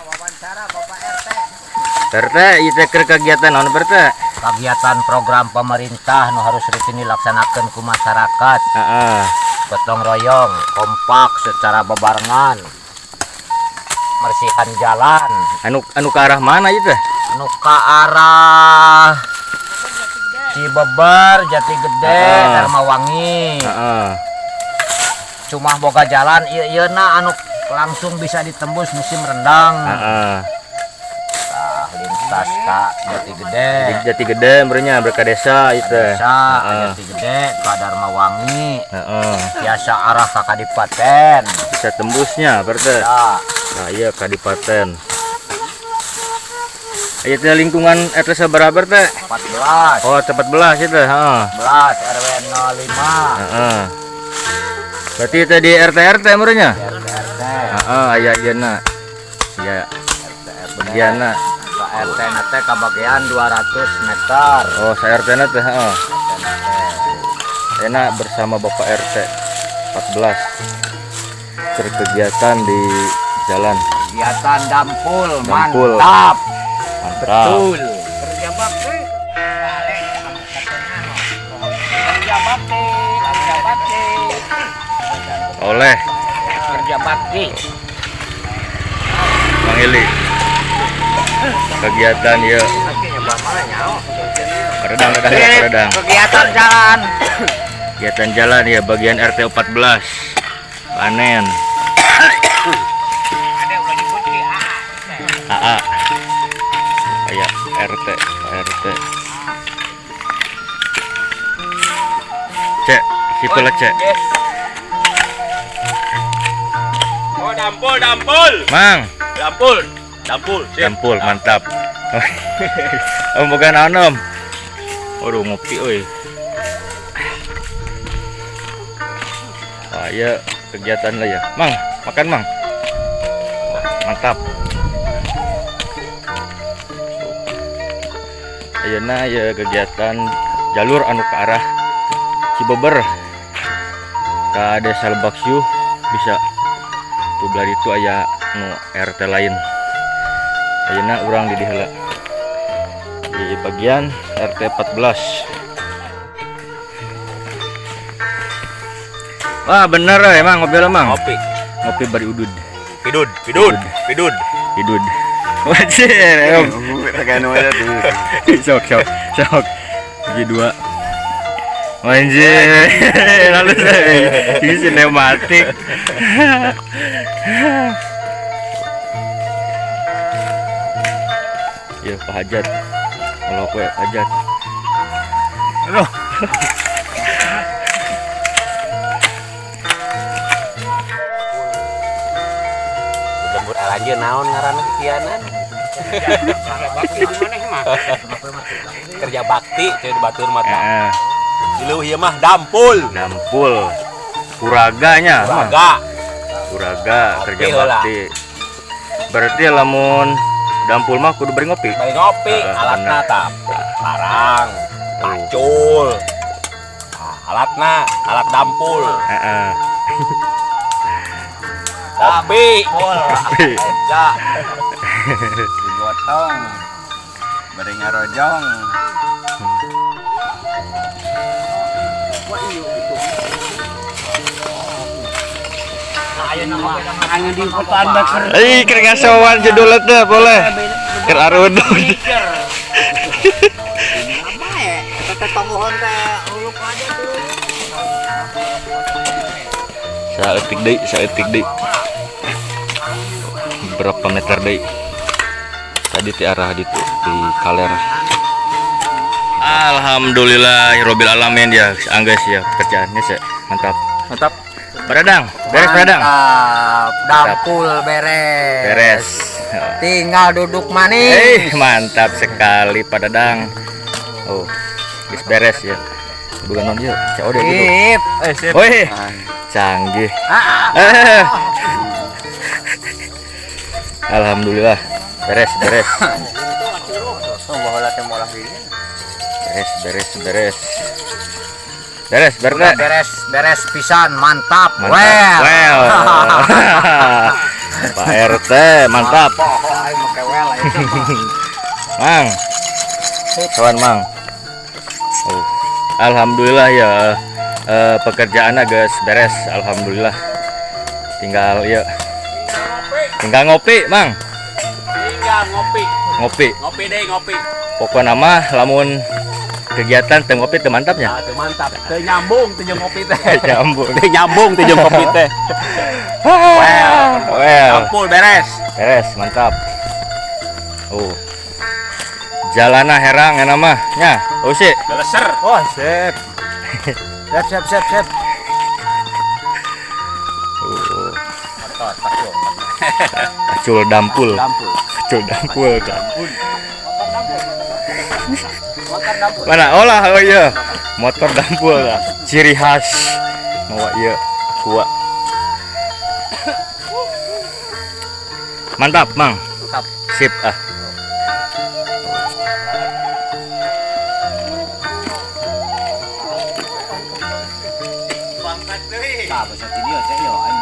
wawancara Bapak RT. RT itu kegiatan naon berarti? Kegiatan program pemerintah nu harus rutin dilaksanakan ku masyarakat. Gotong royong, kompak secara bebarengan. Mersihan jalan. Anu ke arah mana itu? Anu ke arah Cibeber, Jati Gede, Darmawangi. Cuma boga jalan ieu na anu langsung bisa ditembus musim rendang. Lintas ka Jati Gede. Jati Gede berenya berka desa itu. Desa Jati Gede ka Darmawangi. Biasa arah ka Kadipaten. Bisa tembusnya berarti. Ya. Nah, iya Kadipaten. Aya teh lingkungan RT sabaraha berarti? 14. Oh, 14 itu, heeh. 14 RW 05. Berarti itu di RT murnya? RT. Aya ieu-na. Iya. Bagianna. Ka RT na teh ka bagian 200 meter. Oh, sa RT na teh, heeh. Enak bersama Bapak RT 14 berkegiatan di jalan. Kegiatan dampul. Dampul. Mantap. Mantap. Betul. Kerja bakti. Kerja bakti. Kerja bakti. Oleh Kerja bakti. Bang Eli. Kegiatan ya. Redang. Kegiatan jalan. Kegiatan jalan ya bagian RT 14. Panen. AA. Kayak RT. Cek, situ lah cek. Oh, dampul. Mang, Dampul. mantap. Om bukan anom. Waduh ngopi euy. Wah, ya kegiatan lah ya. Mang, makan Mang. Mantap. Ayeuna ya kegiatan jalur anu ke arah Cibeber ka Desa Lebaksyuh bisa tuh dari itu aya nu RT lain. Ayeuna urang di diheula di bagian RT 14. Wah bener emang ngopi lah Mang. Ngopi bari udud. Pidud. Wajir, sok. Bagi dua. Anjir, lalu ini sinematik. Ya Pak Hajat, kalau aku ya Hajat. Aduh. Lembur alanjeun naon ngaranna kikianan? Kerja bakti teh batur mata. Dileuh ieu mah dampul. Kuraganya mah. Kuraga kerja bakti. Berarti lamun dampul mah kudu bari ngopi. Alatna tah parang, pacul. Alat dampul. Kopi. Eja. Digotong. Bari ngarojong. Keur ngasowan judulna teh boleh. Keur arudug. Saeutik deui. Berapa meter deui? Tadi di arah di Kaler. Alhamdulillahirabbil alamin ya, anggeus ya pekerjaannya sih. Mantap. Beredang. Dampul beres. Tinggal duduk manis. Mantap sekali Pak Dadang. Oh, geus beres ya. Bukan non yuk, COD gitu. Woi, canggih. Alhamdulillah, beres. Beres. Beres pisan, mantap. Well. Pak RT mantap. Mang, kawan Mang. Oh, alhamdulillah ya, pekerjaan agak beres, alhamdulillah. Tinggal ngopi, Mang. Tinggal ngopi. Ngopi. Ngopi. Pokoknya mah lamun kegiatan teu ngopi teu mantapnya. Teu mantap. Teu nyambung teu jeung ngopi teh. Nyambung. Teu nyambung teu jeung kopi teh. Well. Ampul beres. Beres, mantap. Oh. Jalana herang enak mah. Nya, sih. Geleser. Oh, sip. Siap. Acul dampul. Dampul. Acul dampul kan. Motor dampur. Mana olah oh iya. Motor dampul lah. Ciri khas. Mawa ieu kuat. Mantap, Mang. Mantap. Sip ah. Bangkat deui. Nah, basa video saya yo, aing